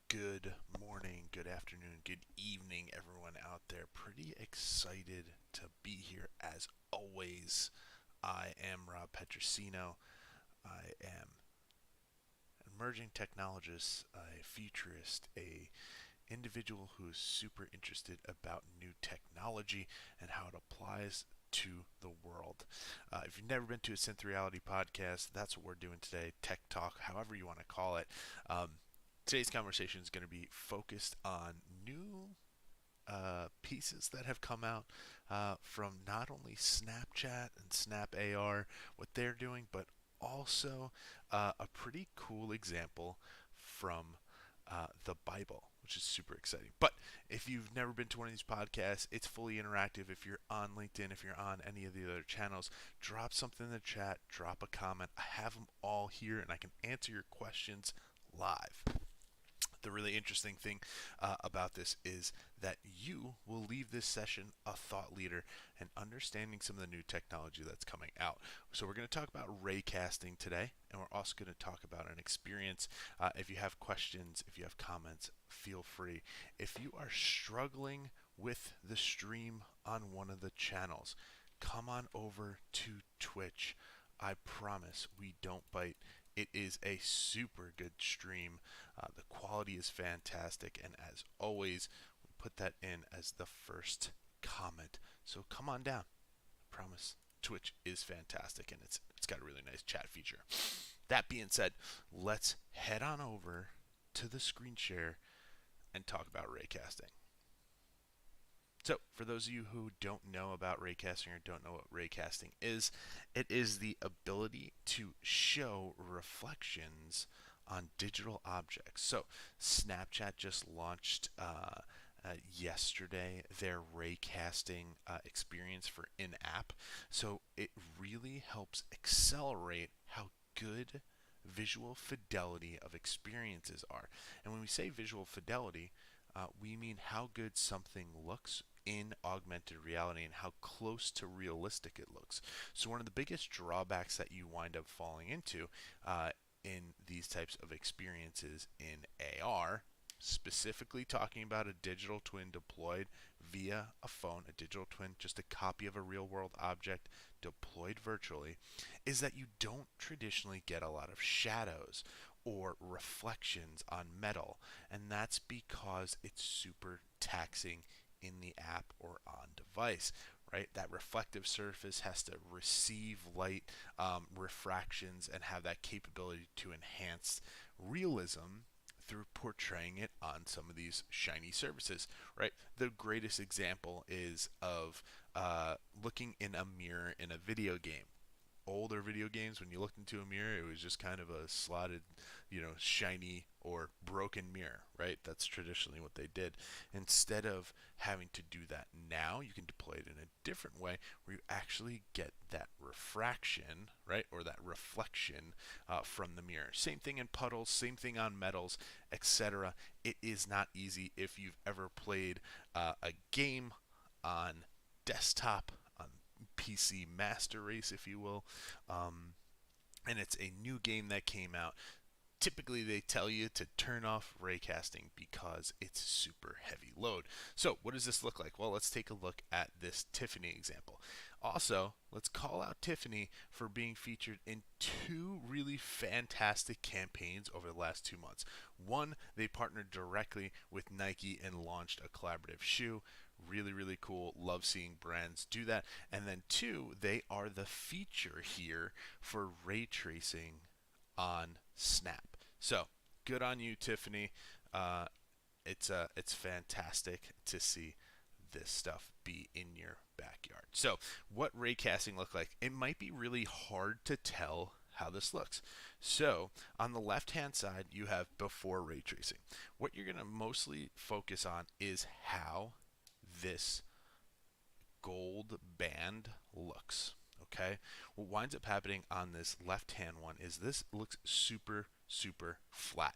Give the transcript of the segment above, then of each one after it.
Good morning, good afternoon, good evening, everyone out there. Pretty excited to be here as always. I am Rob Petrosino. I am an emerging technologist, a futurist, a individual who is super interested about new technology and how it applies to the world. If you've never been to a Synth Reality podcast, that's what we're doing today. Tech talk, however you want to call it. Today's conversation is going to be focused on new pieces that have come out from not only Snapchat and Snap AR, what they're doing, but also a pretty cool example from the Bible, which is super exciting. But if you've never been to one of these podcasts, it's fully interactive. If you're on LinkedIn, if you're on any of the other channels, drop something in the chat, drop a comment. I have them all here and I can answer your questions live. The really interesting thing about this is that you will leave this session a thought leader and understanding some of the new technology that's coming out. So we're going to talk about raycasting today, and we're also going to talk about an experience. If you have questions, if you have comments, feel free. If you are struggling with the stream on one of the channels, come on over to Twitch. I promise we don't bite. It is a super good stream. The quality is fantastic, and as always, we put that in as the first comment. So come on down. I promise Twitch is fantastic, and it's got a really nice chat feature. That being said, let's head on over to the screen share and talk about raycasting. So, for those of you who don't know about raycasting or don't know what raycasting is, it is the ability to show reflections on digital objects. So, Snapchat just launched yesterday their raycasting experience for in app. So, it really helps accelerate how good visual fidelity of experiences are. And when we say visual fidelity, we mean how good something looks in augmented reality and how close to realistic it looks. So, one of the biggest drawbacks that you wind up falling into in these types of experiences in AR, specifically talking about a digital twin deployed via a phone, a digital twin, just a copy of a real world object deployed virtually, is that you don't traditionally get a lot of shadows or reflections on metal, and that's because it's super taxing in the app or on device, right? That reflective surface has to receive light refractions and have that capability to enhance realism through portraying it on some of these shiny surfaces, right? The greatest example is of looking in a mirror in a video game. Older video games, when you looked into a mirror, it was just kind of a slotted, shiny or broken mirror, right? That's traditionally what they did. Instead of having to do that now, you can deploy it in a different way where you actually get that refraction, right? Or that reflection from the mirror. Same thing in puddles, same thing on metals, etc. It is not easy. If you've ever played a game on desktop, on PC Master Race, if you will, and it's a new game that came out. Typically, they tell you to turn off raycasting because it's super heavy load. So, what does this look like? Well, let's take a look at this Tiffany example. Also, let's call out Tiffany for being featured in two really fantastic campaigns over the last 2 months. One, they partnered directly with Nike and launched a collaborative shoe. Really, really cool. Love seeing brands do that. And then two, they are the feature here for ray tracing on Snap. So good on you, Tiffany. Uh, it's fantastic to see this stuff be in your backyard. So what raycasting look like? It might be really hard to tell how this looks. So on the left hand side, you have before ray tracing. What you're going to mostly focus on is how this gold band looks. Okay, what winds up happening on this left hand one is this looks super, super flat.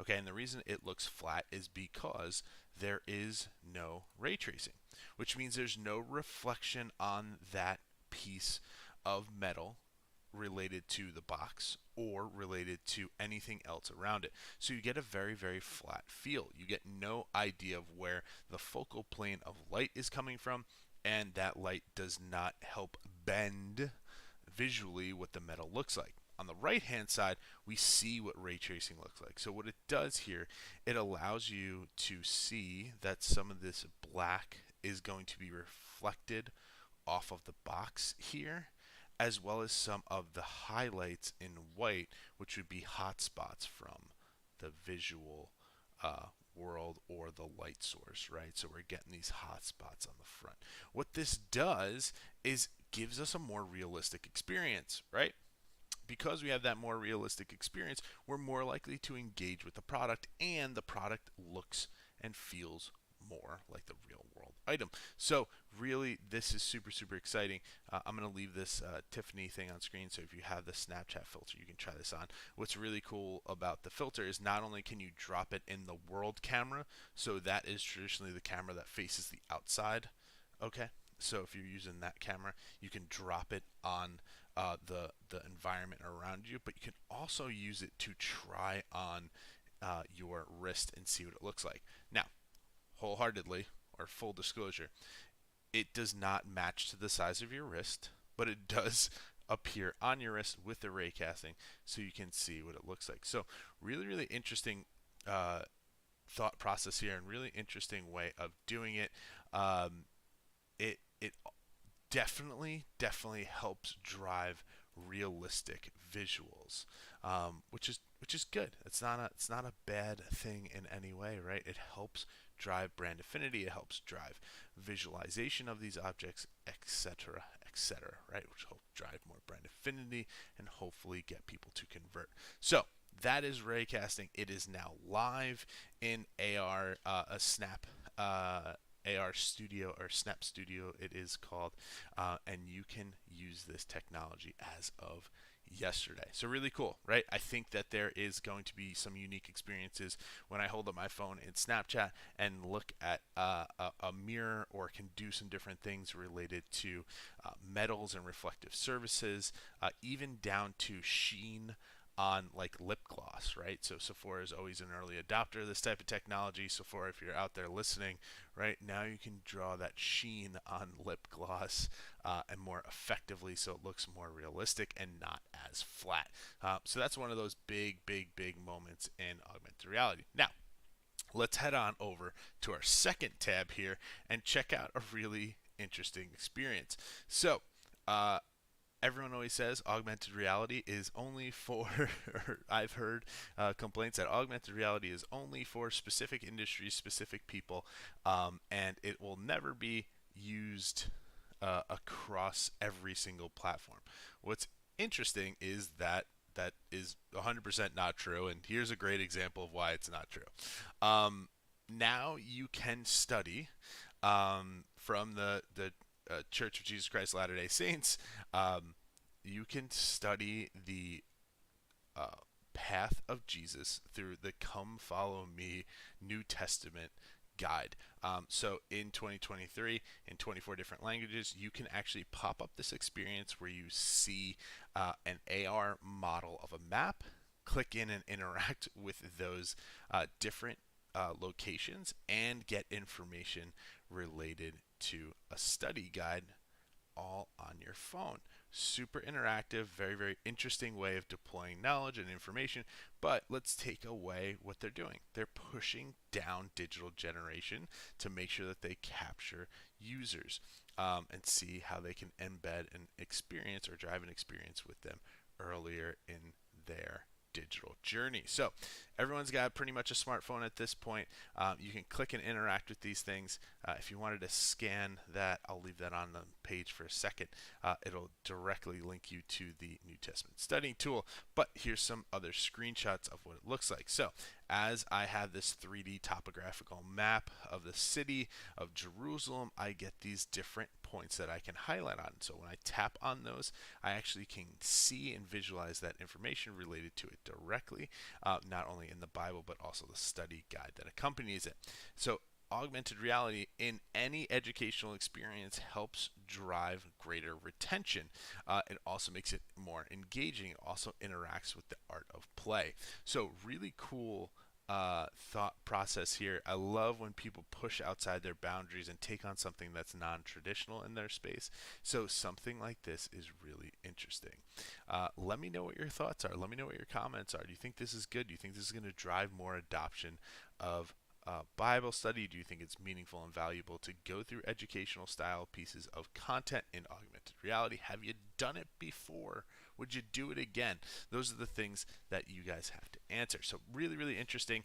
Okay, and the reason it looks flat is because there is no ray tracing, which means there's no reflection on that piece of metal related to the box or related to anything else around it. So you get a very, very flat feel. You get no idea of where the focal plane of light is coming from, and that light does not help bend visually what the metal looks like. On the right hand side, we see what ray tracing looks like. So what it does here, it allows you to see that some of this black is going to be reflected off of the box here, as well as some of the highlights in white, which would be hotspots from the visual world or the light source, right? So we're getting these hotspots on the front. What this does is gives us a more realistic experience, right? Because we have that more realistic experience, we're more likely to engage with the product, and the product looks and feels more like the real world item. So really, this is super, super exciting. I'm going to leave this Tiffany thing on screen, so if you have the Snapchat filter, you can try this on. What's really cool about the filter is not only can you drop it in the world camera, so that is traditionally the camera that faces the outside, okay? So if you're using that camera, you can drop it on the environment around you, but you can also use it to try on your wrist and see what it looks like. Now, wholeheartedly, or full disclosure, it does not match to the size of your wrist, but it does appear on your wrist with the raycasting, so you can see what it looks like. So really, really interesting thought process here, and really interesting way of doing it. It definitely helps drive realistic visuals, which is good. It's not a bad thing in any way, right? It helps drive brand affinity. It helps drive visualization of these objects, etc., etc., right? Which helps drive more brand affinity and hopefully get people to convert. So that is raycasting. It is now live in AR, a Snap. AR Studio, or Snap Studio it is called, and you can use this technology as of yesterday. So really cool, right? I think that there is going to be some unique experiences when I hold up my phone in Snapchat and look at a mirror, or can do some different things related to metals and reflective surfaces, even down to sheen on like lip gloss, right? So Sephora is always an early adopter of this type of technology. Sephora, if you're out there listening, right now, you can draw that sheen on lip gloss and more effectively, so it looks more realistic and not as flat. So that's one of those big, big, big moments in augmented reality. Now, let's head on over to our second tab here and check out a really interesting experience. So, everyone always says augmented reality is only for, I've heard complaints that augmented reality is only for specific industries, specific people, and it will never be used across every single platform. What's interesting is that that is 100% not true, and here's a great example of why it's not true. Now you can study from the Church of Jesus Christ Latter-day Saints. You can study the path of Jesus through the Come Follow Me New Testament guide. So in 2023, in 24 different languages, you can actually pop up this experience where you see an AR model of a map, click in and interact with those different locations, and get information related to a study guide all on your phone. Super interactive, very, very interesting way of deploying knowledge and information. But let's take away what they're doing. They're pushing down digital generation to make sure that they capture users and see how they can embed an experience or drive an experience with them earlier in their digital journey. So everyone's got pretty much a smartphone at this point. You can click and interact with these things. If you wanted to scan that, I'll leave that on the page for a second. It'll directly link you to the New Testament studying tool. But here's some other screenshots of what it looks like. So as I have this 3D topographical map of the city of Jerusalem, I get these different points that I can highlight on. So when I tap on those, I actually can see and visualize that information related to it directly, not only in the Bible, but also the study guide that accompanies it. So augmented reality in any educational experience helps drive greater retention. It also makes it more engaging. It also interacts with the art of play. So, really cool thought process here. I love when people push outside their boundaries and take on something that's non traditional in their space. So, something like this is really interesting. Let me know what your thoughts are. Let me know what your comments are. Do you think this is good? Do you think this is going to drive more adoption of Bible study? Do you think it's meaningful and valuable to go through educational style pieces of content in augmented reality? Have you done it before? Would you do it again? Those are the things that you guys have to answer. So, really, really interesting.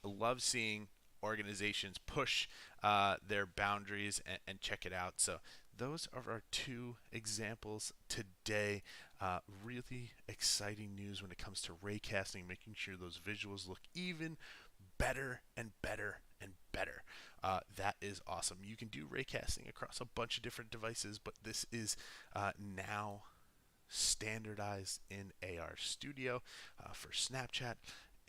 Love seeing organizations push their boundaries and check it out. So, those are our two examples today. Really exciting news when it comes to raycasting, making sure those visuals look even better and better and better. That is awesome. You can do raycasting across a bunch of different devices, but this is now standardized in AR Studio for Snapchat,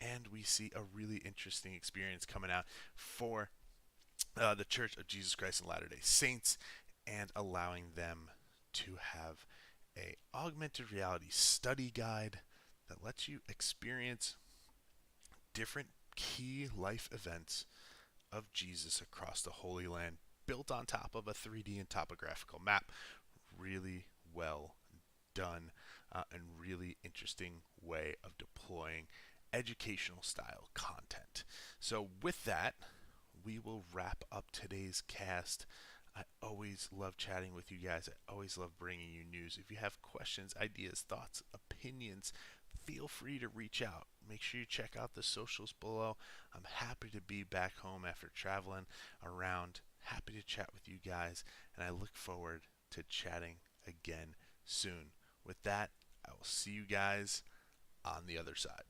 and we see a really interesting experience coming out for the Church of Jesus Christ in Latter-day Saints, and allowing them to have a augmented reality study guide that lets you experience different key life events of Jesus across the Holy Land, built on top of a 3D and topographical map. Really well done, and really interesting way of deploying educational style content. So, with that, we will wrap up today's cast. I always love chatting with you guys. I always love bringing you news. If you have questions, ideas, thoughts, opinions, feel free to reach out. Make sure you check out the socials below. I'm happy to be back home after traveling around. Happy to chat with you guys, and I look forward to chatting again soon. With that, I will see you guys on the other side.